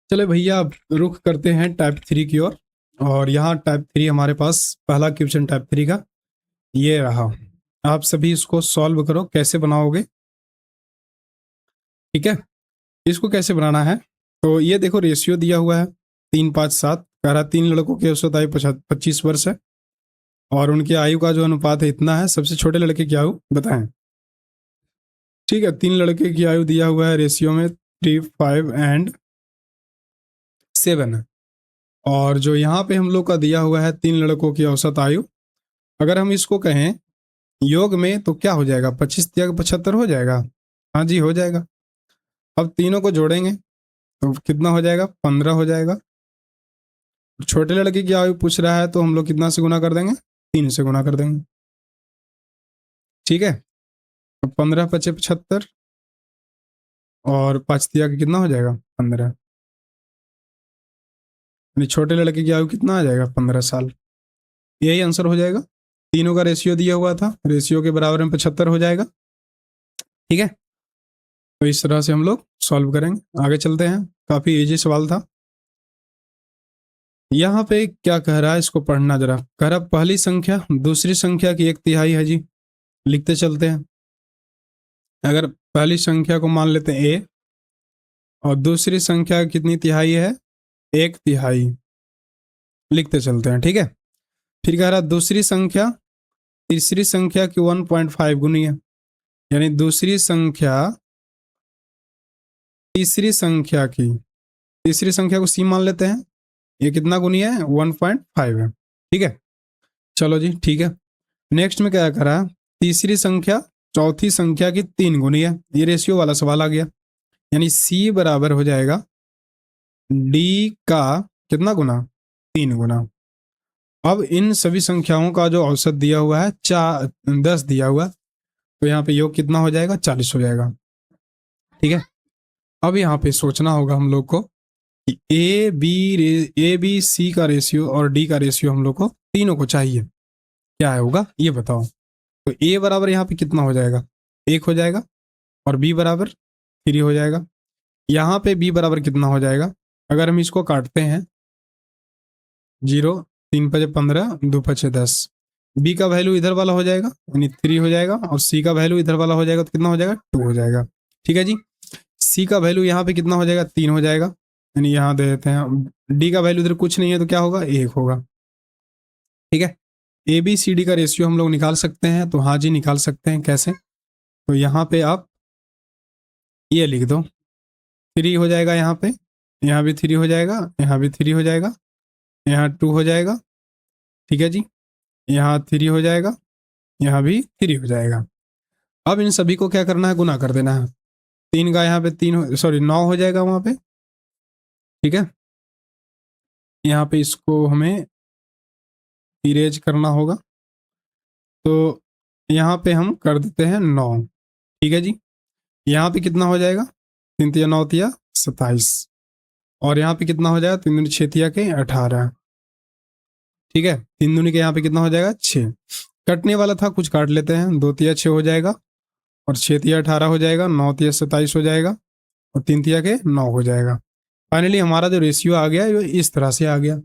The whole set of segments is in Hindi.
चले भैया, अब रुख करते हैं टाइप 3 की ओर। और यहाँ टाइप 3 हमारे पास पहला क्वेश्चन टाइप 3 का ये रहा। आप सभी इसको सॉल्व करो, कैसे बनाओगे। ठीक है, इसको कैसे बनाना है। तो ये देखो, रेशियो दिया हुआ है 3, 5, 7। कह रहा 3 लड़कों की औसत आयु 25 वर्ष है और उनकी आयु का जो अनुपात है इतना है। सबसे छोटे लड़के की आयु बताएं। ठीक है, 3 लड़के की आयु दिया हुआ है रेशियो में 3, 5 एंड 7 है। और जो यहाँ पे हम लोग का दिया हुआ है 3 लड़कों की औसत आयु, अगर हम इसको कहें योग में तो क्या हो जाएगा, 25 या 75 हो जाएगा। हाँ जी, हो जाएगा। अब तीनों को जोड़ेंगे तो कितना हो जाएगा, 15 हो जाएगा। छोटे लड़के की आयु पूछ रहा है तो हम लोग कितना से गुना कर देंगे, 3 से गुना कर देंगे। ठीक है, तो 15, 25, 75 और 5 का कितना हो जाएगा, 15। छोटे लड़के की आयु कितना आ जाएगा, 15 साल। यही आंसर हो जाएगा। तीनों का रेशियो दिया हुआ था, रेशियो के बराबर में 75 हो जाएगा। ठीक है, तो इस तरह से हम लोग सॉल्व करेंगे। आगे चलते हैं, काफी इजी सवाल था। यहाँ पे क्या कह रहा है, इसको पढ़ना जरा। कह रहा पहली संख्या दूसरी संख्या की 1/3 है जी। लिखते चलते हैं। अगर पहली संख्या को मान लेते हैं ए और दूसरी संख्या कितनी तिहाई है, 1/3। लिखते चलते हैं। ठीक है, फिर कह रहा दूसरी संख्या तीसरी संख्या की 1.5 गुनी है। यानी दूसरी संख्या तीसरी संख्या को सी मान लेते हैं। ये कितना गुनी है, 1.5 है। ठीक है, चलो जी ठीक है। नेक्स्ट में क्या करा, तीसरी संख्या चौथी संख्या की 3 गुनी है। ये रेशियो वाला सवाल आ गया। यानी सी बराबर हो जाएगा डी का कितना गुना, 3 गुना। अब इन सभी संख्याओं का जो औसत दिया हुआ है 10 दिया हुआ, तो यहाँ पे योग कितना हो जाएगा, 40 हो जाएगा। ठीक है, अब यहाँ पे सोचना होगा हम लोग को कि ए बी सी का रेशियो और डी का रेशियो हम लोग को तीनों को चाहिए। क्या होगा ये बताओ। तो ए बराबर यहाँ पे कितना हो जाएगा, 1 हो जाएगा। और बी बराबर 3 हो जाएगा। यहाँ पे बी बराबर कितना हो जाएगा, अगर हम इसको काटते हैं 0, 3 × 5 = 15, 2 × 5 = 10। बी का वैल्यू इधर वाला हो जाएगा यानी 3 हो जाएगा, और सी का वैल्यू इधर वाला हो जाएगा तो कितना हो जाएगा, 2 हो जाएगा। ठीक है जी, सी का वैल्यू यहाँ पे कितना हो जाएगा, 3 हो जाएगा। यानी यहाँ दे देते हैं। डी का वैल्यू इधर कुछ नहीं है तो क्या होगा, 1 होगा। ठीक है, ए बी सी डी का रेशियो हम लोग निकाल सकते हैं। तो हाँ जी, निकाल सकते हैं। कैसे, तो यहाँ पे आप ये लिख दो, 3 हो जाएगा यहाँ पे, यहाँ भी 3 हो जाएगा, यहाँ भी 3 हो जाएगा, यहाँ 2 हो जाएगा। ठीक है जी, यहाँ 3 हो जाएगा, यहाँ भी 3 हो जाएगा। अब इन सभी को क्या करना है, गुना कर देना है। 3 का यहाँ पे 9 हो जाएगा वहाँ पे। ठीक है, यहाँ पे इसको हमें इरेज करना होगा। तो यहाँ पे हम कर देते हैं 9। ठीक है जी, यहाँ पे कितना हो जाएगा, 3 × 9 = 27। और यहाँ पे कितना हो जाएगा, 3 × 6 = 18। ठीक है, 3 दूनी के यहाँ पे कितना हो जाएगा, 6। कटने वाला था, कुछ काट लेते हैं। 2 × 6 हो जाएगा, और 6 × 18 हो जाएगा, 9 × 27 हो जाएगा, और 3 × 9 हो जाएगा। फाइनली हमारा जो रेशियो आ गया वो इस तरह से आ गया।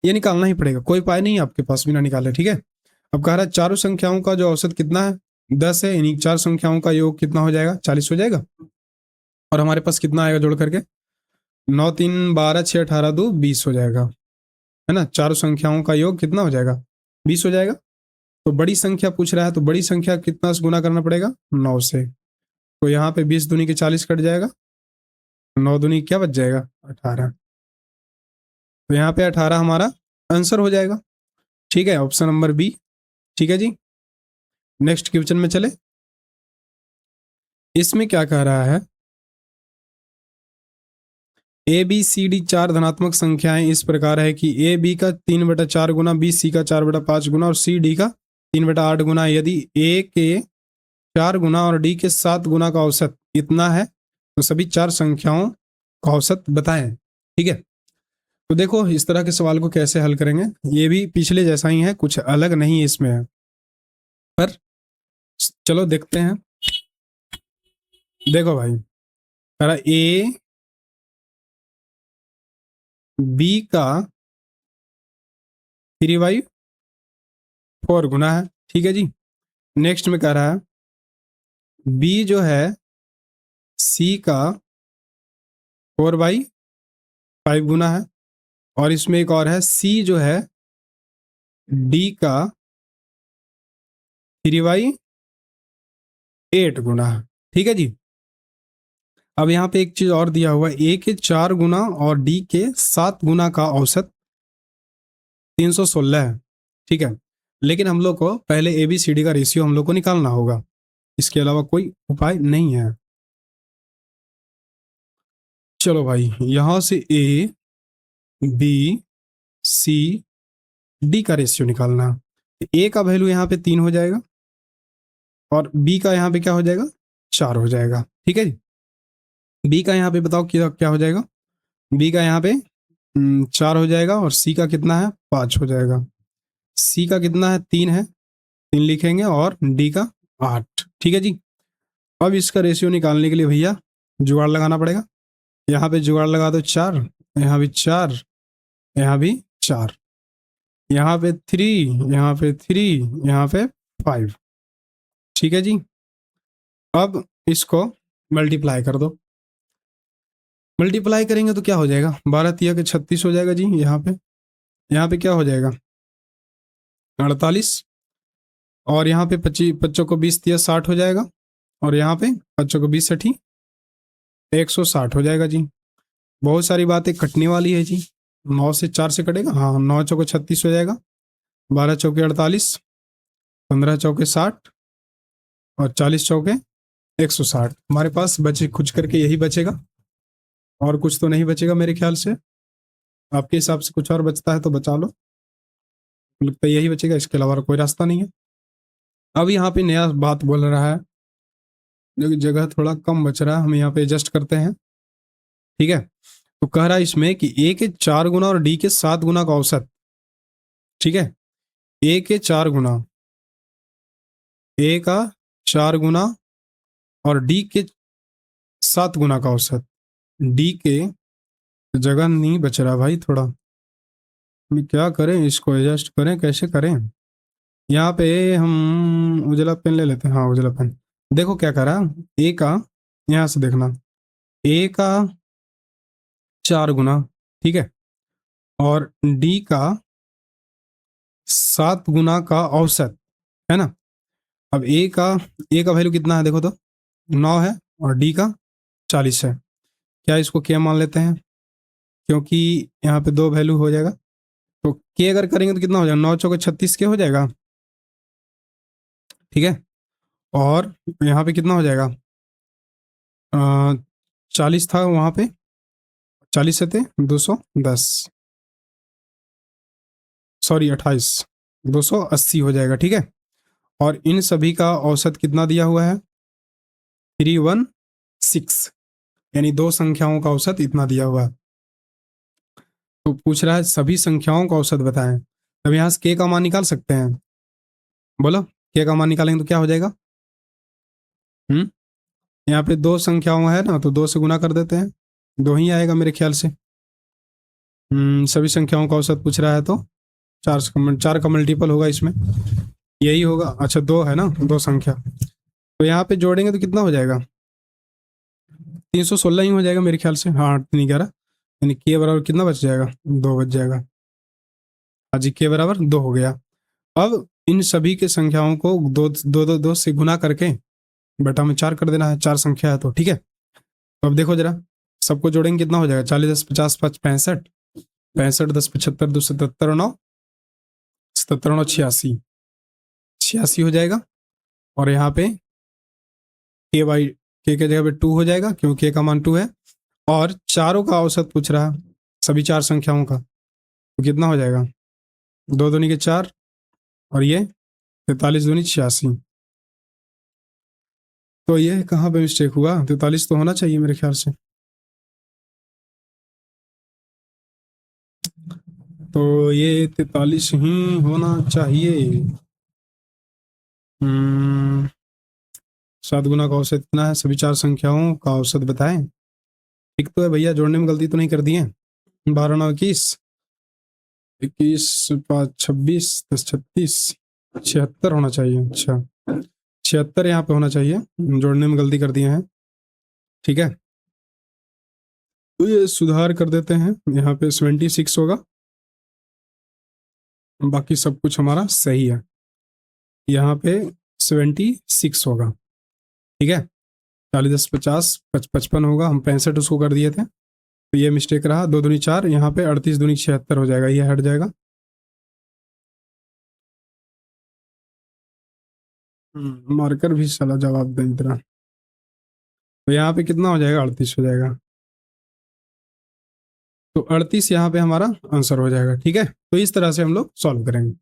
ये निकालना ही पड़ेगा, कोई उपाय नहीं आपके पास बिना निकाले। ठीक है, अब कह रहा है चारों संख्याओं का जो औसत कितना है, 10 है। यानी 4 संख्याओं का योग कितना हो जाएगा, 40 हो जाएगा। और हमारे पास कितना आएगा जोड़ करके, 9, 3, 12, 6, 18, 2, 20 हो जाएगा। है ना, चारों संख्याओं का योग कितना हो जाएगा, 20 हो जाएगा। तो बड़ी संख्या पूछ रहा है, तो बड़ी संख्या कितना से गुना करना पड़ेगा, 9 से। तो यहाँ पे 20 दूनी के 40 कट जाएगा, 9 दूनी क्या बच जाएगा, 18। तो यहाँ पे 18 हमारा आंसर हो जाएगा। ठीक है, ऑप्शन नंबर बी। ठीक है जी, नेक्स्ट क्वेश्चन में चले। इसमें क्या कह रहा है, ए बी सी डी 4 धनात्मक संख्याएं इस प्रकार है कि ए बी का 3/4 गुना, बी सी का 4/5 गुना और सी डी का 3/8 गुना। यदि ए के 4 गुना और डी के 7 गुना का औसत इतना है तो सभी 4 संख्याओं का औसत बताएं। ठीक है, तो देखो इस तरह के सवाल को कैसे हल करेंगे। ये भी पिछले जैसा ही है, कुछ अलग नहीं इसमें है, पर चलो देखते हैं। देखो भाई, ए बी का 3/4 गुना है। ठीक है जी। नेक्स्ट में कह रहा है बी जो है सी का 4/5 गुना है। और इसमें एक और है सी जो है डी का 3/8 गुना है। ठीक है जी। अब यहाँ पे एक चीज और दिया हुआ है, ए के 4 गुना और डी के 7 गुना का औसत 316 है। ठीक है। लेकिन हम लोग को पहले ए बी सी डी का रेशियो हम लोग को निकालना होगा, इसके अलावा कोई उपाय नहीं है। चलो भाई, यहां से ए बी सी डी का रेशियो निकालना है। ए का वैल्यू यहाँ पे 3 हो जाएगा और बी का यहाँ पे क्या हो जाएगा, 4 हो जाएगा। ठीक है। बी का यहाँ पे बताओ क्या क्या हो जाएगा। बी का यहाँ पे 4 हो जाएगा और सी का कितना है, 5 हो जाएगा। सी का कितना है, 3 है, 3 लिखेंगे और डी का 8। ठीक है जी। अब इसका रेशियो निकालने के लिए भैया जुगाड़ लगाना पड़ेगा। यहाँ पे जुगाड़ लगा दो 4, यहाँ भी 4, यहाँ भी 4, यहाँ पे 3, यहाँ पे 3, यहाँ पे 5। ठीक है जी। अब इसको मल्टीप्लाई कर दो। मल्टीप्लाई करेंगे तो क्या हो जाएगा, 12 तिया के 36 हो जाएगा जी। यहाँ पे क्या हो जाएगा, 48। और यहाँ पे 25, 25 को 20 तिया 60 हो जाएगा। और यहाँ पे 25 को 20 60 160 हो जाएगा जी। बहुत सारी बातें कटने वाली है जी। 9 से 4 से कटेगा, हाँ, 9 चौके 36 हो जाएगा, 12 चौके 48, 15 चौके 60 और 40 चौके 160। हमारे पास बचे कुछ करके यही बचेगा और कुछ तो नहीं बचेगा मेरे ख्याल से। आपके हिसाब से कुछ और बचता है तो बचा लो, लगता है यही बचेगा, इसके अलावा कोई रास्ता नहीं है। अब यहाँ पे नया बात बोल रहा है, जो कि जगह थोड़ा कम बच रहा है, हम यहाँ पे एडजस्ट करते हैं। ठीक है। तो कह रहा है इसमें कि ए के 4 गुना और डी के 7 गुना का औसत। ठीक है। ए के 4 गुना, ए का 4 गुना और डी के 7 गुना का औसत। डी के जगह नहीं बच रहा भाई, थोड़ा क्या करें, इसको एडजस्ट करें, कैसे करें। यहाँ पे हम उजला पेन ले लेते हैं, हाँ उजला पेन। देखो क्या करा, ए का, यहाँ से देखना, ए का 4 गुना, ठीक है, और डी का 7 गुना का औसत, है ना। अब ए का वैल्यू कितना है देखो तो, 9 है और डी का 40 है। क्या इसको क्या मान लेते हैं, क्योंकि यहाँ पे 2 वैल्यू हो जाएगा, तो के अगर करेंगे तो कितना हो जाएगा, 9 चौके 36 के हो जाएगा। ठीक है। और यहाँ पे कितना हो जाएगा, 40 था वहां पे, 40 से थे 210, सॉरी 28, 280 हो जाएगा। ठीक है। और इन सभी का औसत कितना दिया हुआ है, 316, यानी दो संख्याओं का औसत इतना दिया हुआ है। तो पूछ रहा है सभी संख्याओं का औसत बताएं। अब यहाँ से के का मान निकाल सकते हैं, बोलो के का मान निकालेंगे तो क्या हो जाएगा। यहाँ पे 2 संख्याओं है ना, तो 2 से गुना कर देते हैं, 2 ही आएगा मेरे ख्याल से। सभी संख्याओं का औसत पूछ रहा है तो 4 का मल्टीपल होगा इसमें, यही होगा। अच्छा 2 है ना, 2 संख्या, तो यहाँ पे जोड़ेंगे तो कितना हो जाएगा, 316 ही हो जाएगा मेरे ख्याल से। हाँ 311, यानी के बराबर कितना बच जाएगा, 2 बच जाएगा। हाँ जी, के बराबर 2 हो गया। अब इन सभी के संख्याओं को दो से गुना करके बटा में 4 कर देना है, 4 संख्या है तो। ठीक है। तो अब देखो जरा, सबको जोड़ेंगे कितना हो जाएगा, 40 10 50 5 65, 65 10 75 2 77 9 77 9 86, 86 हो जाएगा। और यहाँ पे के जगह पे 2 हो जाएगा, क्योंकि के का मान 2 है। और चारों का औसत पूछ रहा है, सभी 4 संख्याओं का, तो कितना हो जाएगा, 2 दूनी के 4 और ये 43 दूनी 86। तो ये कहाँ पे मिस्टेक हुआ, 43 तो होना चाहिए मेरे ख्याल से। तो ये 43 ही होना चाहिए। 7 गुना का औसत कितना है, सभी 4 संख्याओं का औसत बताएं। ठीक तो है भैया, जोड़ने में गलती तो नहीं कर दी है। 12 9 21, 21 5 26 10 36, 76 होना चाहिए। अच्छा 76 यहाँ पे होना चाहिए, जोड़ने में गलती कर दिए हैं। ठीक है, तो ये सुधार कर देते हैं, यहाँ पे 76 होगा, बाकी सब कुछ हमारा सही है। यहाँ पे 76 होगा। ठीक है, 40 10 50 55 होगा, हम 65 उसको कर दिए थे, तो ये मिस्टेक रहा। 2 दूनी 4, यहाँ पे 38 दूनी 76 हो जाएगा, ये हट जाएगा। मार्कर भी साला जवाब दे इतना। तो यहाँ पे कितना हो जाएगा, 38 हो जाएगा। तो 38 यहाँ पे हमारा आंसर हो जाएगा। ठीक है, तो इस तरह से हम लोग सॉल्व करेंगे।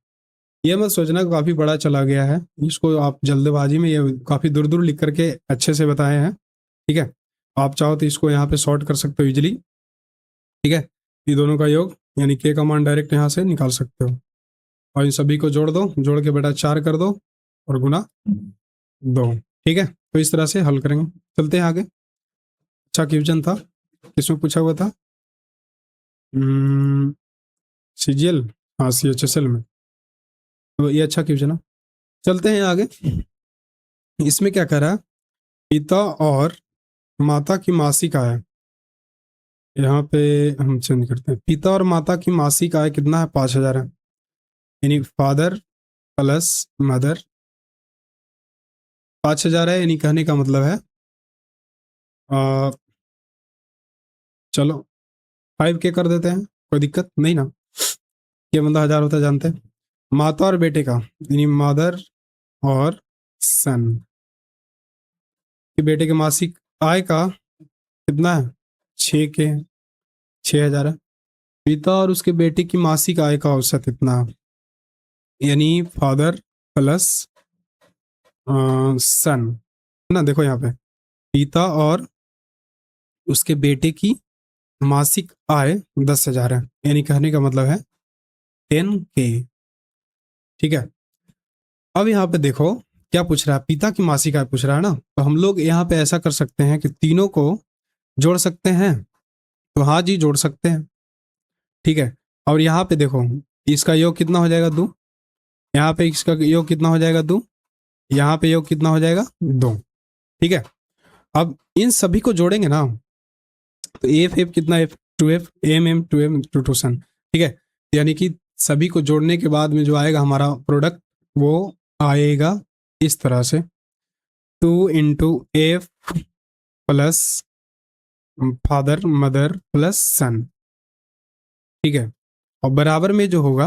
ये मत सोचना काफी बड़ा चला गया है, इसको आप जल्दबाजी में, ये काफी दूर दूर लिख करके अच्छे से बताए हैं। ठीक है, आप चाहो तो इसको यहाँ पे सॉर्ट कर सकते हो इजिली। ठीक है, ये दोनों का योग यानी के का मान डायरेक्ट यहाँ से निकाल सकते हो, और इन सभी को जोड़ दो, जोड़ के बेटा 4 कर दो और गुना 2। ठीक है, तो इस तरह से हल करेंगे। चलते हैं आगे। अच्छा क्वेश्चन था, किसमें पूछा हुआ था, सीजीएल, हाँ CHSL में, तो ये अच्छा क्वेश्चन है। चलते हैं आगे। इसमें क्या कह रहा है, पिता और माता की मासिक आय, यहाँ पे हम चेंज करते हैं, पिता और माता की मासिक आय कितना है, 5000 है, यानी फादर प्लस मदर 5000 है, यानी कहने का मतलब है चलो 5K कर देते हैं, कोई दिक्कत नहीं ना, ये मतलब 1000 होता है जानते हैं। माता और बेटे का यानी मदर और सन कि बेटे के मासिक आय का कितना है, 6K, 6000 है। पिता और उसके बेटे की मासिक आय का औसत इतना, यानी फादर प्लस सन ना। देखो यहाँ पे पिता और उसके बेटे की मासिक आय 10,000 है, यानी कहने का मतलब है 10K। ठीक है, अब यहाँ पे देखो क्या पूछ रहा है, पिता की मासिक आय पूछ रहा है ना, तो हम लोग यहाँ पे ऐसा कर सकते हैं कि तीनों को जोड़ सकते हैं। तो हाँ जी जोड़ सकते हैं। ठीक है, और यहाँ पे देखो इसका योग कितना हो जाएगा, 2, यहाँ पे इसका योग कितना हो जाएगा, 2, यहाँ पे योग कितना हो जाएगा, 2। ठीक है, अब इन सभी को जोड़ेंगे ना, तो एफ एफ कितना, एफ 2F, एम 2M 2 सन। ठीक है, यानी कि सभी को जोड़ने के बाद में जो आएगा हमारा प्रोडक्ट, वो आएगा इस तरह से, 2 × F plus father mother plus son. ठीक है, और बराबर में जो होगा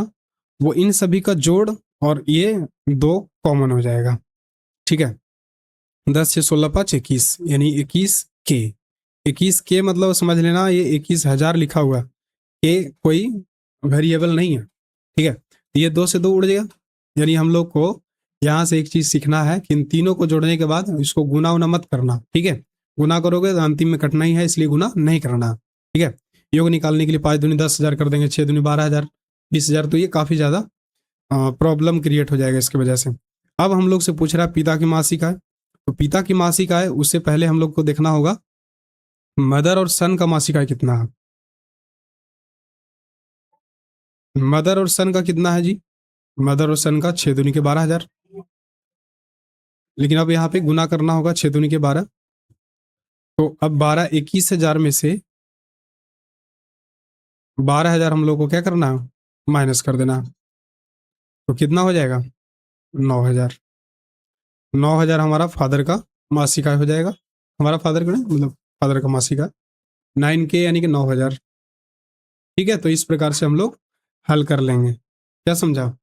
वो इन सभी का जोड़, और ये 2 कॉमन हो जाएगा। ठीक है, 10 से 16 5 21, यानी 21K। 21K मतलब समझ लेना, ये 21,000 लिखा हुआ, के कोई वेरिएबल नहीं है। ठीक है, ये 2 से 2 उड़ जाएगा, यानी हम लोग को यहाँ से एक चीज सीखना है कि इन तीनों को जोड़ने के बाद इसको गुना उना मत करना। ठीक है, गुना करोगे तो अंतिम में कटना ही है, इसलिए गुना नहीं करना। ठीक है, योग निकालने के लिए 5 दूनी 10,000 कर देंगे, 6 दूनी 12,000, 20,000, तो ये काफी ज्यादा प्रॉब्लम क्रिएट हो जाएगा इसकी वजह से। अब हम लोग से पूछ रहा है पिता की मासिक आय, तो पिता की मासिक आय उससे पहले हम लोग को देखना होगा मदर और सन का मासिक आय कितना है। मदर और सन का कितना है जी, मदर और सन का 6 दूनी के 12,000, लेकिन अब यहाँ पे गुना करना होगा, 6 दूनी के 12, तो अब 21,000 में से 12,000 हम लोग को क्या करना है, माइनस कर देना, तो कितना हो जाएगा, 9,000। 9,000 हमारा फादर का मासिक आय हो जाएगा, हमारा फादर का नहीं मतलब फादर का मासिक आय 9K यानी कि 9,000। ठीक है, तो इस प्रकार से हम लोग हल कर लेंगे, क्या समझा।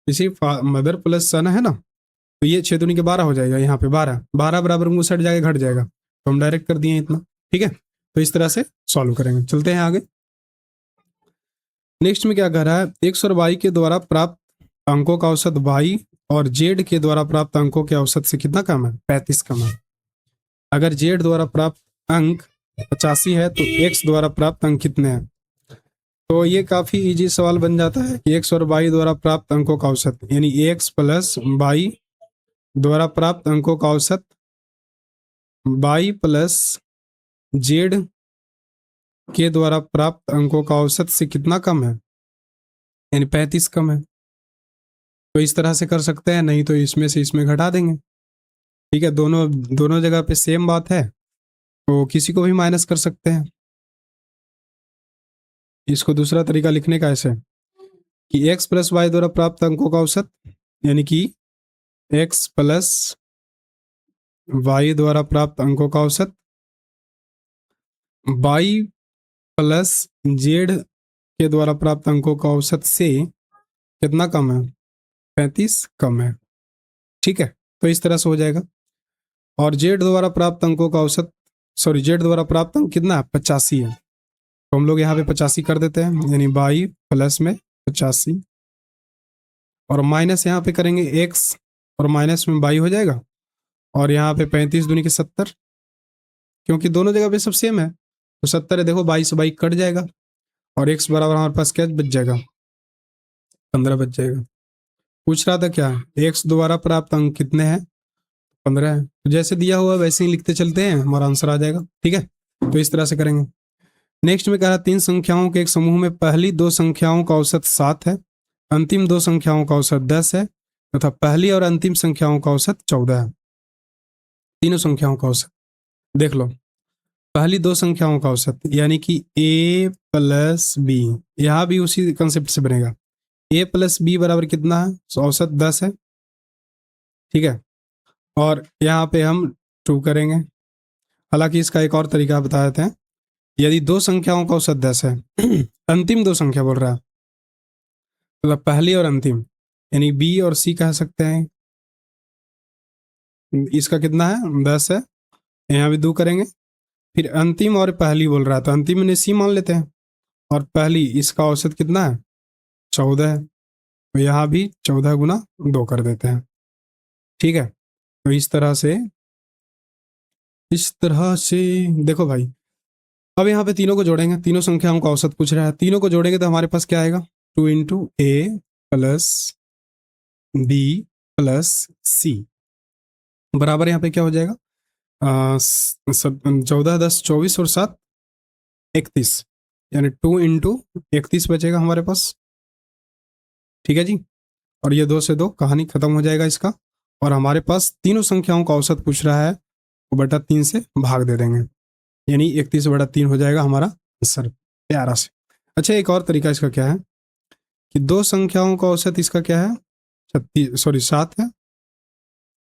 इसी मदर प्लस सन है ना, तो ये 6 दूनी के 12 हो जाएगा, यहाँ पे 12 12 बराबर मुंह सट जाएगा, घट जाएगा, तो हम डायरेक्ट कर दिए इतना। ठीक है, तो इस तरह से सॉल्व करेंगे। चलते हैं आगे। नेक्स्ट में क्या कह रहा है, एक्स और वाई के द्वारा प्राप्त अंकों का औसत वाई और जेड के द्वारा प्राप्त अंकों के औसत से कितना कम है, 35 कम है। अगर जेड द्वारा प्राप्त अंक 85 है तो एक्स द्वारा प्राप्त अंक कितने हैं। तो ये काफी इजी सवाल बन जाता है कि एक्स और वाई द्वारा प्राप्त अंकों का औसत, यानी एक्स प्लस वाई द्वारा प्राप्त अंकों का औसत वाई प्लस जेड के द्वारा प्राप्त अंकों का औसत से कितना कम है, यानी 35 कम है। तो इस तरह से कर सकते हैं, नहीं तो इसमें से इसमें घटा देंगे। ठीक है, दोनों दोनों जगह पे सेम बात है, तो किसी को भी माइनस कर सकते हैं। इसको दूसरा तरीका लिखने का ऐसे कि x प्लस वाई द्वारा प्राप्त अंकों का औसत, यानी कि x प्लस वाई द्वारा प्राप्त अंकों का औसत y प्लस जेड के द्वारा प्राप्त अंकों का औसत से कितना कम है, 35 कम है। ठीक है, तो इस तरह से हो जाएगा। और जेड द्वारा प्राप्त अंकों का औसत, सॉरी जेड द्वारा प्राप्त अंक कितना है, 85 है। तो हम लोग यहाँ पे 85 कर देते हैं, यानी y प्लस में 85 और माइनस यहाँ पे करेंगे x और माइनस में y हो जाएगा। और यहाँ पे 35 दूनी के 70, क्योंकि दोनों जगह पे सब सेम है तो 70 है। देखो 22 से 22 कट जाएगा और x बराबर हमारे पास क्या बच जाएगा, 15 बच जाएगा। पूछ रहा था क्या, x द्वारा प्राप्त अंक कितने हैं, 15 है। तो जैसे दिया हुआ वैसे ही लिखते चलते हैं, हमारा आंसर आ जाएगा। ठीक है, तो इस तरह से करेंगे। नेक्स्ट में कह रहा 3 संख्याओं के एक समूह में पहली 2 संख्याओं का औसत 7 है, अंतिम 2 संख्याओं का औसत 10 है तथा पहली और अंतिम संख्याओं का औसत 14 है। तीनों संख्याओं का औसत देख लो। पहली 2 संख्याओं का औसत यानी कि a प्लस बी, यहाँ भी उसी कंसेप्ट से बनेगा। a प्लस बी बराबर कितना है, औसत 10 है। ठीक है, और यहाँ पे हम 2 करेंगे। हालांकि इसका एक और तरीका बता देते हैं। यदि 2 संख्याओं का औसत 10 है अंतिम 2 संख्या बोल रहा है, मतलब पहली और अंतिम, यानी बी और सी कह सकते हैं। इसका कितना है, 10 है, यहाँ भी 2 करेंगे। फिर अंतिम और पहली बोल रहा है तो अंतिम में सी मान लेते हैं, और पहली इसका औसत कितना है, 14 है, तो यहाँ भी 14 गुना 2 कर देते हैं। ठीक है, तो इस तरह से देखो भाई। अब यहाँ पे तीनों को जोड़ेंगे, तीनों संख्याओं का औसत पूछ रहा है, तीनों को जोड़ेंगे तो हमारे पास क्या आएगा, 2 इंटू ए प्लस बी प्लस सी बराबर यहाँ पे क्या हो जाएगा, 14 10 24 और 7 31, यानी 2 इंटू 31 बचेगा हमारे पास। ठीक है जी, और ये 2 से 2 कहानी खत्म हो जाएगा इसका। और हमारे पास तीनों संख्याओं का औसत पूछ रहा है, तो बटा 3 से भाग दे देंगे, यानी 31 बटा 3 हो जाएगा हमारा आंसर, प्यारा से। अच्छा, एक और तरीका इसका क्या है कि 2 संख्याओं का औसत इसका क्या है, 7 है।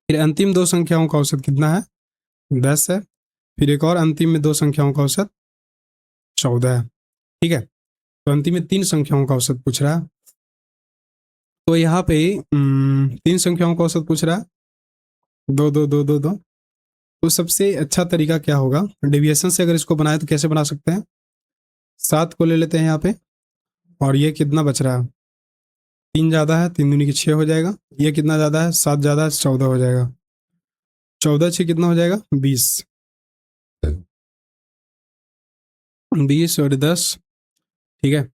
फिर अंतिम 2 संख्याओं का औसत कितना है, 10 है। फिर एक और अंतिम में 2 संख्याओं का औसत 14 है। ठीक है, तो अंतिम में 3 संख्याओं का औसत पूछ रहा है। तो यहाँ पे 3 संख्याओं का औसत पूछ रहा है, 2 2 2 2 2। तो सबसे अच्छा तरीका क्या होगा, डेविएशन से अगर इसको बनाए तो कैसे बना सकते हैं, 7 को ले लेते हैं यहाँ पे, और ये कितना बच रहा है, 3 ज़्यादा है, 3 दूनी की 6 हो जाएगा। ये कितना ज़्यादा है, 7 ज़्यादा है, 14 हो जाएगा। 14 6 कितना हो जाएगा, 20। 20 और 10, ठीक है,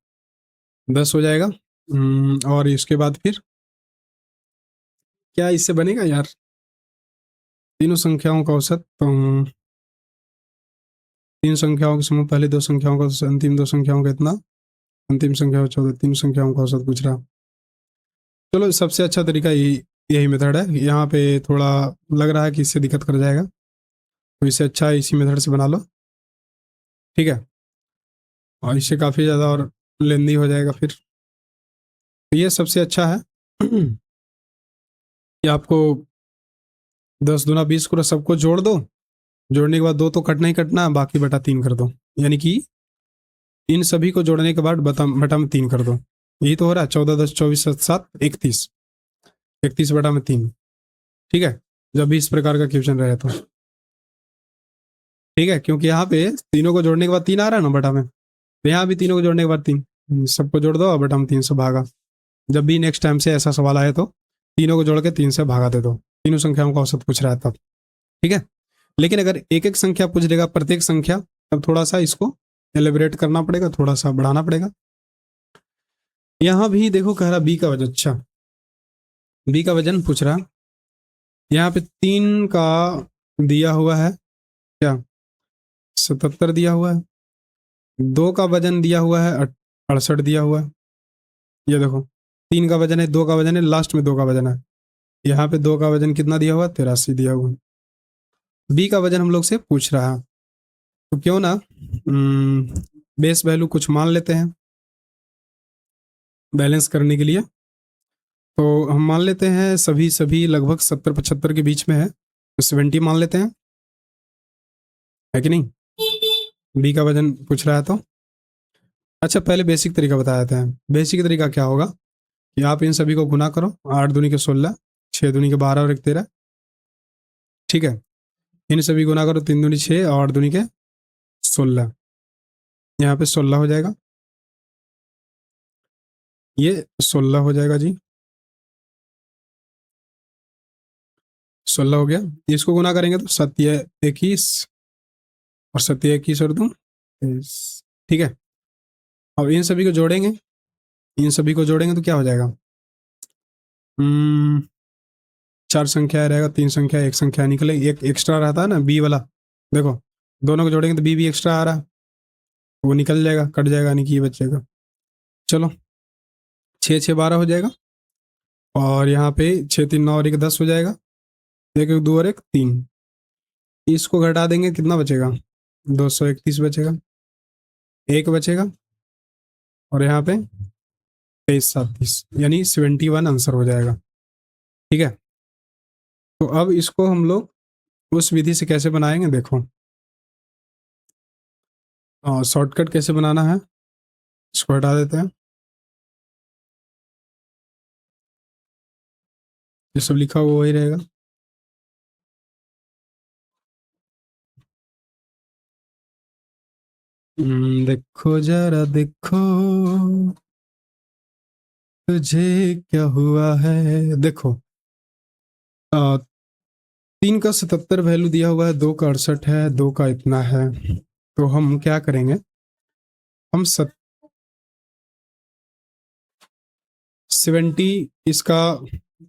10 हो जाएगा। और इसके बाद फिर क्या इससे बनेगा यार, तीनों संख्याओं का औसत, तो 3 संख्याओं के समूह पहले 2 संख्याओं का औसत, अंतिम 2 संख्याओं का इतना, अंतिम संख्या 14, 3 संख्याओं का औसत पूछ रहा। चलो, सबसे अच्छा तरीका यही मेथड है। यहाँ पे थोड़ा लग रहा है कि इससे दिक्कत कर जाएगा, तो इससे अच्छा इसी मेथड से बना लो। ठीक है, और इससे काफ़ी ज़्यादा और लेंदी हो जाएगा फिर। तो ये सबसे अच्छा है कि आपको 10 दूना 20 को सबको जोड़ दो, जोड़ने के बाद 2 तो कटना ही कटना, बाकी बटा 3 कर दो, यानी कि इन सभी को जोड़ने के बाद बटा में 3 कर दो। यही तो हो रहा है, 14 10 24 7 31, 31 बटा में 3। ठीक है, जब भी इस प्रकार का क्वेश्चन रहे तो ठीक है, क्योंकि यहाँ पे तीनों को जोड़ने के बाद 3 आ रहा है ना बटा में, तो यहाँ भी तीनों को जोड़ने के बाद 3, सबको जोड़ दो और बटा में 3 से भागा। जब भी नेक्स्ट टाइम से ऐसा सवाल आए तो तीनों को जोड़ के 3 से भागा दे दो, तीनों संख्याओं का औसत पूछ रहा है तब। ठीक है, लेकिन अगर एक एक संख्या पूछ लेगा प्रत्येक संख्या, तब थोड़ा सा इसको एलिब्रेट करना पड़ेगा, थोड़ा सा बढ़ाना पड़ेगा। यहाँ भी देखो कह रहा बी का वजन, अच्छा बी का वजन पूछ रहा, यहाँ पे 3 का दिया हुआ है क्या, 77 दिया हुआ है, 2 का वजन दिया हुआ है 68 दिया हुआ है। ये देखो 3 का वजन है, 2 का वजन है, लास्ट में 2 का वजन है। यहाँ पे 2 का वजन कितना दिया हुआ है? 83 दिया हुआ है। बी का वजन हम लोग से पूछ रहा है, तो क्यों ना बेस वैल्यू कुछ मान लेते हैं बैलेंस करने के लिए। तो हम मान लेते हैं सभी सभी लगभग 70-75 के बीच में है, तो 70 मान लेते हैं, है कि नहीं? बी का वजन पूछ रहा है तो अच्छा पहले बेसिक तरीका बता देते हैं। बेसिक तरीका क्या होगा कि आप इन सभी को गुना करो, 8 दूनी के 16, 6 दूनी के 12 और 1 13, ठीक है। इन सभी गुना करो, 3 दूनी 6 और 8 दूनी के 16, यहाँ पे 16 हो जाएगा, ये 16 हो जाएगा जी, 16 हो गया। इसको गुना करेंगे तो 7 21 और 7 21 और 2 23, ठीक है। अब इन सभी को जोड़ेंगे, इन सभी को जोड़ेंगे तो क्या हो जाएगा? 4 संख्या रहेगा, 3 संख्या, एक संख्या निकले, एक एक्स्ट्रा रहता है ना बी वाला, देखो दोनों को जोड़ेंगे तो बी भी एक्स्ट्रा आ रहा है, वो निकल जाएगा, कट जाएगा, यानी कि ये बचेगा। चलो 6 6 12 हो जाएगा, और यहाँ पे 6 3 9 और 1 10 हो जाएगा, 1 1 2 और 1 3। इसको घटा देंगे, कितना बचेगा? 231 बचेगा, एक बचेगा, और यहाँ पे 23 37, यानी 71 आंसर हो जाएगा, ठीक है। तो अब इसको हम लोग उस विधि से कैसे बनाएंगे, देखो शॉर्टकट कैसे बनाना है, इसको हटा देते हैं, ये सब लिखा हुआ वही रहेगा। देखो जरा देखो तुझे क्या हुआ है, देखो 3 का 77 वैल्यू दिया हुआ है, 2 का 68 है, 2 का इतना है, तो हम क्या करेंगे, हम 70 इसका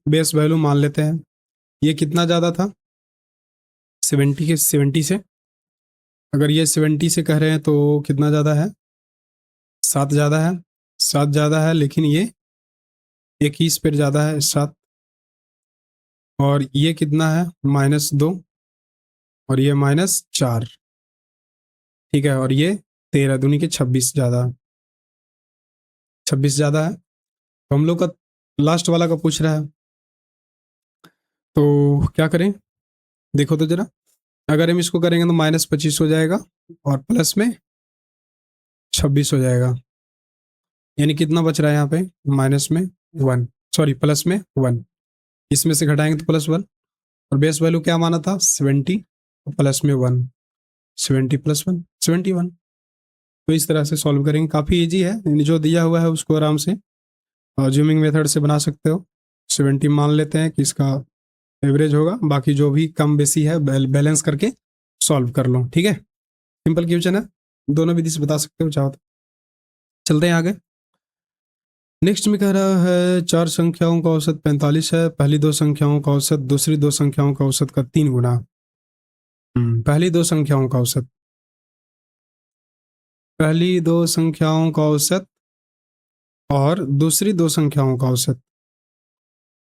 बेस वैल्यू मान लेते हैं। ये कितना ज़्यादा था 70 से? अगर ये 70 से कह रहे हैं तो कितना ज़्यादा है? 7 ज़्यादा है, 7 ज़्यादा है, लेकिन ये 21 पर ज़्यादा है 7, और ये कितना है? -2, और ये -4, ठीक है, और ये 13 दूनी के 26 ज़्यादा है, 26 ज़्यादा है। तो हम लोग का लास्ट वाला का पूछ रहा है, तो क्या करें, देखो तो जरा, अगर हम इसको करेंगे तो -25 हो जाएगा और प्लस में 26 हो जाएगा, यानी कितना बच रहा है यहाँ पे? माइनस में 1, सॉरी प्लस में 1, इसमें से घटाएंगे तो +1, और बेस वैल्यू क्या माना था? 70, प्लस में 1, 70 + 1 71। तो इस तरह से सॉल्व करेंगे, काफ़ी इजी है, जो दिया हुआ है उसको आराम से ज्यूमिंग मेथड से बना सकते हो। 70 मान लेते हैं कि इसका एवरेज होगा, बाकी जो भी कम बेसी है बैलेंस करके सॉल्व कर लो, ठीक है। सिंपल क्वेश्चन है, दोनों विधि से बता सकते हो चाहो तो। चलते हैं आगे। नेक्स्ट में कह रहा है 4 संख्याओं का औसत 45 है, पहली 2 संख्याओं का औसत दूसरी 2 संख्याओं का औसत का 3 गुना। पहली 2 संख्याओं का औसत, पहली 2 संख्याओं का औसत और दूसरी 2 संख्याओं का औसत,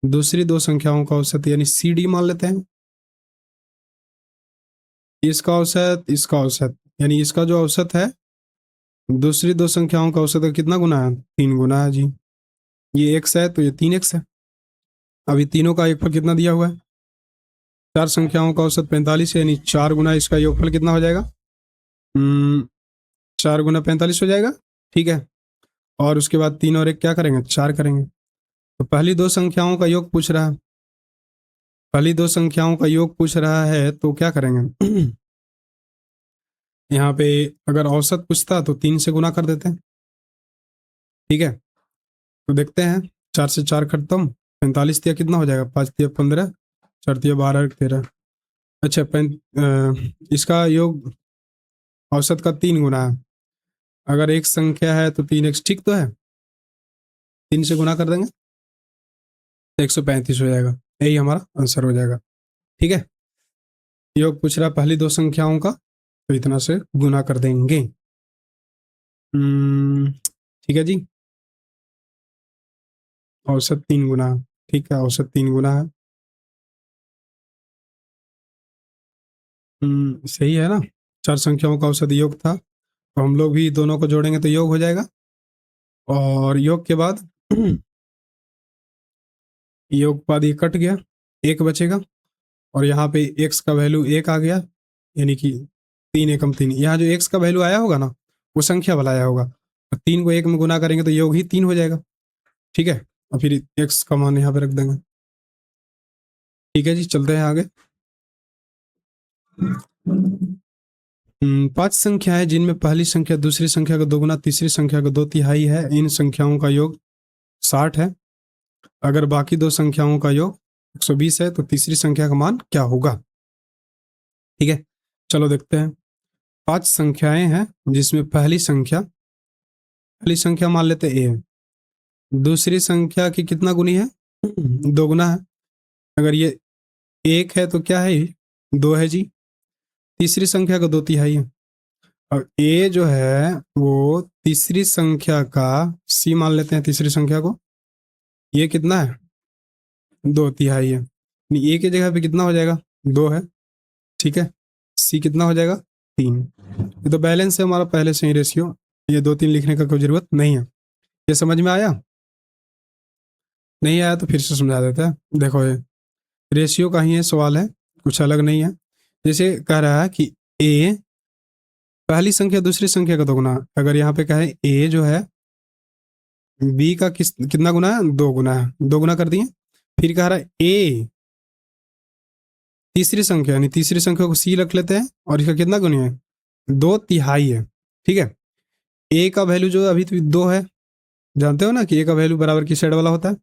दूसरी 2 संख्याओं का औसत यानी सी डी मान लेते हैं। इसका औसत, इसका औसत, यानी इसका जो औसत है दूसरी 2 संख्याओं का औसत का कितना गुना है? 3 गुना है जी। ये x है तो ये 3x है। अभी तीनों का योगफल कितना दिया हुआ है? 4 संख्याओं का औसत 45 है, यानी 4 गुना इसका योगफल कितना हो जाएगा? 4 गुना 45 हो जाएगा, ठीक है। और उसके बाद 3 और 1 क्या करेंगे? 4 करेंगे। तो पहली 2 संख्याओं का योग पूछ रहा है, पहली 2 संख्याओं का योग पूछ रहा है, तो क्या करेंगे? यहाँ पे अगर औसत पूछता तो 3 से गुना कर देते हैं, ठीक है। तो देखते हैं, 4 से 4 खत्म, 45 दिया कितना हो जाएगा? 5 दिया 15, 4 दिया 12 13। अच्छा इसका योग औसत का 3 गुना है, अगर एक संख्या है तो 3x, ठीक तो है, 3 से गुना कर देंगे तो 135 हो जाएगा, यही हमारा आंसर हो जाएगा, ठीक है। योग पूछ रहा पहली 2 संख्याओं का, तो इतना से गुना कर देंगे। ठीक है जी, औसत 3 गुना। ठीक है, औसत 3 गुना है। सही है ना। चार संख्याओं का औसत योग था, तो हम लोग भी दोनों को जोड़ेंगे तो योग हो जाएगा। और योग के बाद योग के बाद ये कट गया, एक बचेगा। और यहाँ पे एक्स का वैल्यू एक आ गया, यानी कि 3 एकम 3। यहाँ जो एक्स का वैल्यू आया होगा ना, वो संख्या वाला आया होगा। 3 को 1 में गुना करेंगे तो योग ही 3 हो जाएगा। ठीक है, और फिर एक्स का मान यहाँ पे रख देंगे। ठीक है जी, चलते हैं आगे। 5 संख्याएं जिनमें पहली संख्या दूसरी संख्या का 2 गुना, तीसरी संख्या का 2/3 है, इन संख्याओं का योग 60 है। अगर बाकी दो संख्याओं का योग 120 है तो तीसरी संख्या का मान क्या होगा। ठीक है, चलो देखते हैं। 5 संख्याएं हैं जिसमें पहली संख्या मान लेते ए है, दूसरी संख्या की कितना गुनी है, 2 गुना है। अगर ये 1 है तो क्या है, 2 है जी। तीसरी संख्या का 2/3 है। और ए जो है वो तीसरी संख्या का, सी मान लेते हैं तीसरी संख्या को, ये कितना है, 2/3 है। ए की जगह पे कितना हो जाएगा, 2 है। ठीक है, सी कितना हो जाएगा, 3। ये तो बैलेंस है हमारा पहले से ही रेशियो, ये 2 3 लिखने का कोई जरूरत नहीं है। ये समझ में आया, नहीं आया तो फिर से समझा देते हैं। देखो ये रेशियो का ही ये सवाल है, कुछ अलग नहीं है। जैसे कह रहा है कि ए पहली संख्या दूसरी संख्या का 2 गुना। अगर यहाँ पे कहे ए जो है बी का कितना गुना है, 2 गुना है, 2 गुना कर दिए। फिर कह रहा है ए तीसरी संख्या, यानी तीसरी संख्या को सी रख लेते हैं, और इसका कितना गुना है, 2/3 है। ठीक है, ए का वैल्यू जो अभी तो 2 है, जानते हो ना कि ए का वैल्यू बराबर की साइड वाला होता है।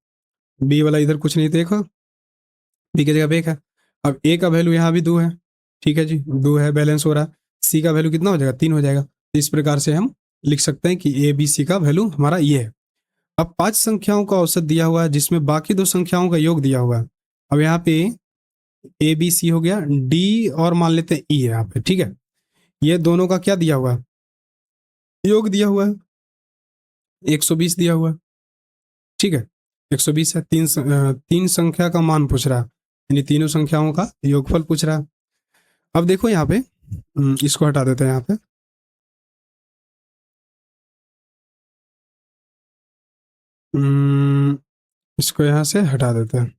बी वाला इधर कुछ नहीं, देखो बी की जगह पे 1 है। अब ए का वैल्यू यहाँ भी 2 है। ठीक है जी, 2 है, बैलेंस हो रहा है। सी का वैल्यू कितना हो जाएगा, 3 हो जाएगा। तो इस प्रकार से हम लिख सकते हैं कि ए बी सी का वैल्यू हमारा ये है। अब 5 संख्याओं का औसत दिया हुआ है जिसमें बाकी दो संख्याओं का योग दिया हुआ है। अब यहाँ पे ए बी सी हो गया, डी और मान लेते हैं ई है यहाँ पे। ठीक है, ये दोनों का क्या दिया हुआ है, योग दिया हुआ है, 120 दिया हुआ है। ठीक है, 120 है। तीन संख्या का मान पूछ रहा है, यानी तीनों संख्याओं का योगफल पूछ रहा है। अब देखो यहाँ पे, इसको हटा देते हैं यहाँ पे। इसको यहाँ से हटा देते हैं।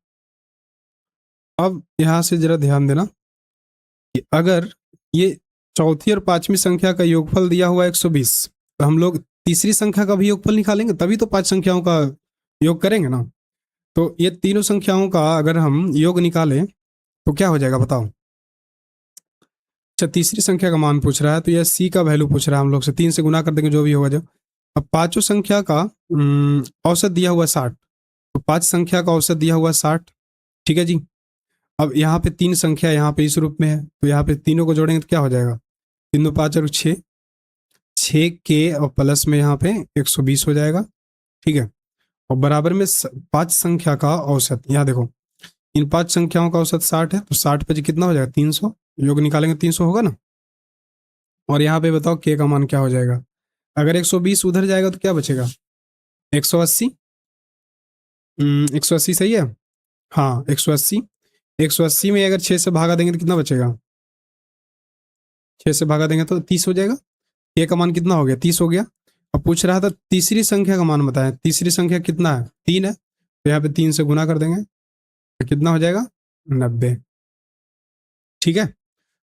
अब यहाँ से जरा ध्यान देना कि अगर ये चौथी और पांचवी संख्या का योगफल दिया हुआ है 120, तो हम लोग तीसरी संख्या का भी योगफल निकालेंगे, तभी तो 5 संख्याओं का योग करेंगे ना। तो ये तीनों संख्याओं का अगर हम योग निकालें तो क्या हो जाएगा बताओ। अच्छा, तीसरी संख्या का मान पूछ रहा है, तो यह सी का वैल्यू पूछ रहा है, हम लोग से 3 से गुना कर देंगे जो भी होगा जो। अब पांचों संख्या का औसत दिया हुआ 60, तो 5 संख्या का औसत दिया हुआ 60। ठीक है जी, अब यहाँ पे 3 संख्या यहाँ पे इस रूप में है, तो यहाँ पे तीनों को जोड़ेंगे तो क्या हो जाएगा, 3 2 5 और 6, 6 के और प्लस में यहाँ पे 120 हो जाएगा। ठीक है, और बराबर में 5 संख्या का औसत, यहाँ देखो इन 5 संख्याओं का औसत 60 है, तो 60 पे कितना हो जाएगा, 300। योग निकालेंगे 300 होगा ना। और यहाँ पे बताओ के का मान क्या हो जाएगा, अगर 120 उधर जाएगा तो क्या बचेगा, 180। 180 सही है, हाँ 180। 180 में अगर 6 से भागा देंगे तो कितना बचेगा, 6 से भागा देंगे तो 30 हो जाएगा। के का मान कितना हो गया, 30 हो गया। अब पूछ रहा था तीसरी संख्या का मान बताएं, तीसरी संख्या कितना है, 3 है, तो यहाँ पे 3 से गुना कर देंगे तो कितना हो जाएगा, 90। ठीक है,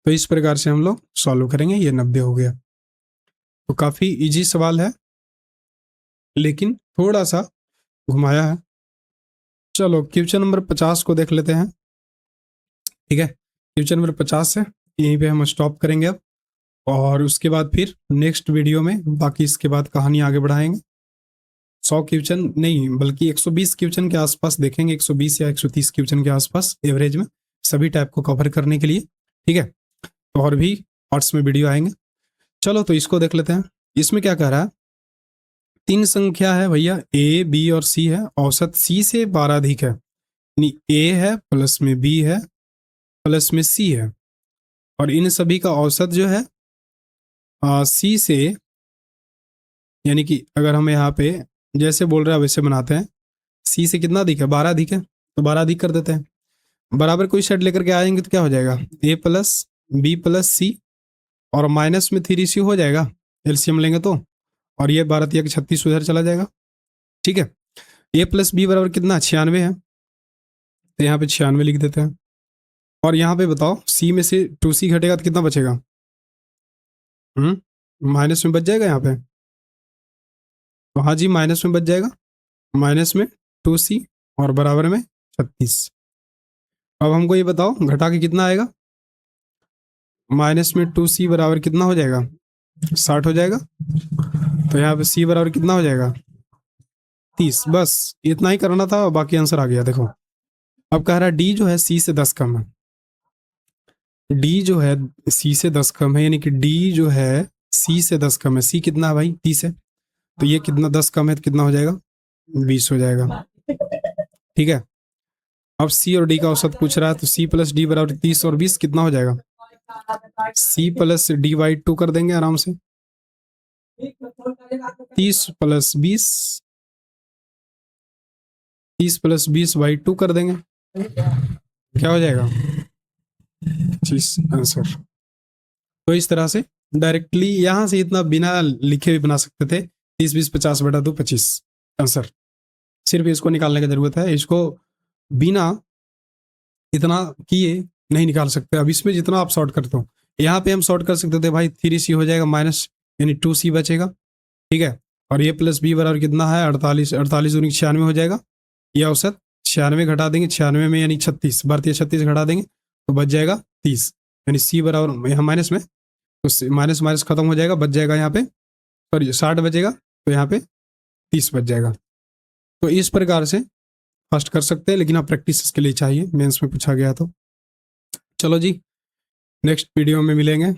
तो इस प्रकार से हम लोग सॉल्व करेंगे, ये 90 हो गया। तो काफी इजी सवाल है, लेकिन थोड़ा सा घुमाया है। चलो क्वेश्चन नंबर 50 को देख लेते हैं। ठीक है, क्वेश्चन नंबर 50 है, यहीं पे हम स्टॉप करेंगे अब, और उसके बाद फिर नेक्स्ट वीडियो में बाकी इसके बाद कहानी आगे बढ़ाएंगे। 100 क्वेश्चन नहीं बल्कि 120 क्वेश्चन के आसपास देखेंगे, 120 या 130 क्वेश्चन के आसपास एवरेज में, सभी टाइप को कवर करने के लिए। ठीक है, तो और भी पार्ट्स में वीडियो आएंगे। चलो तो इसको देख लेते हैं। इसमें क्या कह रहा है, 3 संख्या है भैया, ए बी और सी है, औसत सी से 12 अधिक है, यानी ए है प्लस में बी है प्लस में सी है, और इन सभी का औसत जो है सी से यानी कि अगर हम यहाँ पे जैसे बोल रहे हैं वैसे बनाते हैं, सी से कितना अधिक है, 12 अधिक है, तो 12 अधिक कर देते हैं। बराबर कोई सेट लेकर के आएंगे तो क्या हो जाएगा, ए प्लस बी प्लस सी, और माइनस में 3c हो जाएगा एलसीएम लेंगे तो, और ये 12 या 36 उधर चला जाएगा। ठीक है, ए प्लस बी बराबर कितना 96 है, तो यहाँ पे 96 लिख देते हैं। और यहाँ पे बताओ सी में से 2c घटेगा तो कितना बचेगा, माइनस में बच जाएगा यहाँ पे, तो हाँ जी माइनस में बच जाएगा, माइनस में 2c और बराबर में 36। अब हमको ये बताओ घटा के कितना आएगा, माइनस में 2c बराबर कितना हो जाएगा, 60 हो जाएगा, तो यहाँ पे c बराबर कितना हो जाएगा 30। बस इतना ही करना था, बाकी आंसर आ गया। देखो अब कह रहा है डी जो है सी से 10 कम है, डी जो है सी से 10 कम है, यानी कि डी जो है सी से 10 कम है, सी कितना है भाई 30 है, तो ये कितना 10 कम है तो कितना हो जाएगा 20 हो जाएगा। ठीक है, अब सी और डी का औसत पूछ रहा है, तो सी प्लस डी बराबर 30 और 20 कितना हो जाएगा, सी प्लस डी बाई 2 कर देंगे आराम से, 30 प्लस 20, 30 प्लस 20 बाई 2 कर देंगे, क्या हो जाएगा 25 आंसर। तो इस तरह से डायरेक्टली यहां से इतना बिना लिखे भी बना सकते थे, 30 20 50 बटा 2 25 आंसर। सिर्फ इसको निकालने की जरूरत है, इसको बिना इतना किए नहीं निकाल सकते। अब इसमें जितना आप शॉर्ट करते हो, यहाँ पे हम शॉर्ट कर सकते थे भाई, 3c हो जाएगा माइनस यानी 2c बचेगा। ठीक है, और ये प्लस बी बराबर कितना है 48, 48 दूनी 96 हो जाएगा, यह औसत 96 घटा देंगे, 96 में यानी 36, भारतीय 36 घटा देंगे तो बच जाएगा 30, यानी सी बराबर यहाँ माइनस में, तो माइनस माइनस खत्म हो जाएगा, बच जाएगा यहाँ पे, सॉरी 60 बचेगा, तो यहाँ पे 30 बच जाएगा। तो इस प्रकार से फर्स्ट कर सकते हैं, लेकिन आप प्रैक्टिस इसके लिए चाहिए, मेंस में पूछा गया तो। चलो जी नेक्स्ट वीडियो में मिलेंगे।